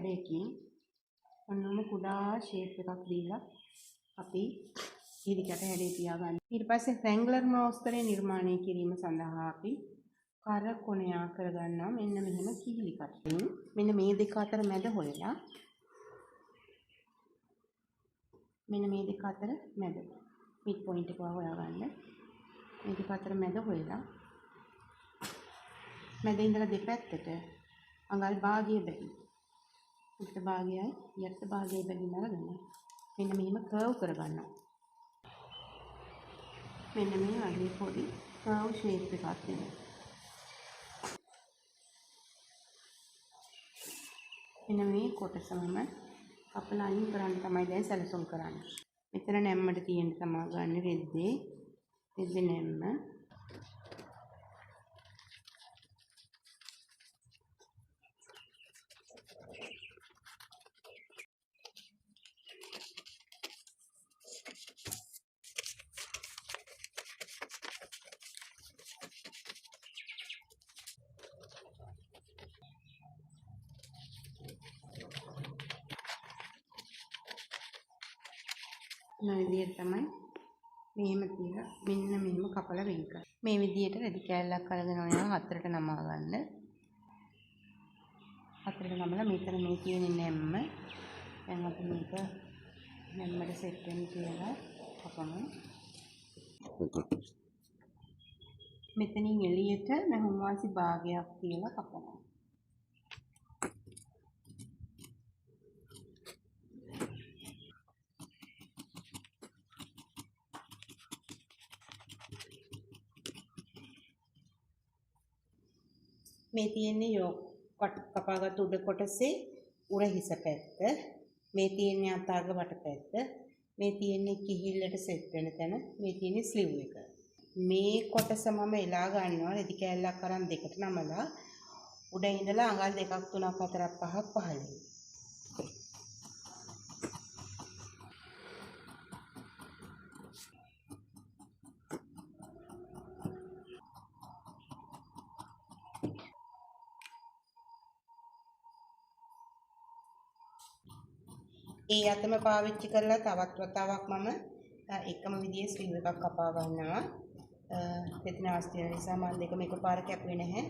හැඩයකින් ඔන්නම කුඩා ෂේප් එකක් දීලා අපි ඉදිකට හැඩේ තියාගන්න. ඊට පස්සේ රැන්ග්ලර් මෝස්තරය නිර්මාණය කිරීම සඳහා අපි කර කොණයා කරගන්නවා. මෙන්න මෙහෙම කිහිලි කට්ටින් මෙන්න මේ දෙක අතර මැද හොයලා මෙන්න මේ දෙක අතර මැද මිඩ් පොයින්ට් එක හොයාගන්න. මේ දෙක අතර මැද හොයලා මැද ඉඳලා දෙපැත්තට අඟල් භාගය බැගින් උඩ භාගයයි යට භාගයයි බැගින් අරගෙන මෙන්න මෙහෙම කර්ව් කරගන්නවා. මෙන්න මේ වගේ පොඩි කර්ව් ෂේප් එකක් දෙනවා. මෙන්න මේ කොටසම කපලා අයින් කරන්න තමයි දැන් සැලසුම් කරන්නේ. මෙතන නැම්මට තියෙන තමයි ගන්න රෙද්දේ නැම්ම. මේ විදිහට තමයි මෙහෙම තියලා මෙන්න මෙහෙම කපලා වෙන් කරන්න. මේ විදිහට රෙදි කෑල්ලක් අරගෙන ඔයා හතරට නමා ගන්න. හතරට නමලා මෙතන මේ තියෙන නැම්ම දැන් අපි මේක නැම්මට සෙට් වෙන්න කියලා කපමු. මෙතනින් එළියට නැහුම් වාසි භාගයක් කියලා කපනවා. මේ තියෙන්නේ යෝක් කපාගත් උඩ කොටසේ උර හිස පැත්ත. මේ තියෙන්නේ අතාග වට පැත්ත. මේ තියෙන්නේ කිහිල්ලට සෙට් වෙන තැන. මේ තියෙන්නේ ස්ලිව් එක. මේ කොටස මම එලා ගන්නවා රෙදි කෑල්ලක් අරන් දෙකට නමලා උඩ ඉඳලා අඟල් 2 3 4 5 පහළින්. ඒ අතම පාවිච්චි කරලා තවත් වතාවක් මම එකම විදිහේ ස්ලිව් එකක් කපා ගන්නවා. මෙතන ආස්තිය නිසා මම දෙකම එකපාර කැපුවේ නැහැ.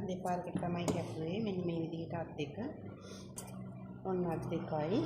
දෙපාරකට තමයි කැපුවේ. මෙන්න මේ විදිහට අත් දෙක. ඔන්න අත් දෙකයි.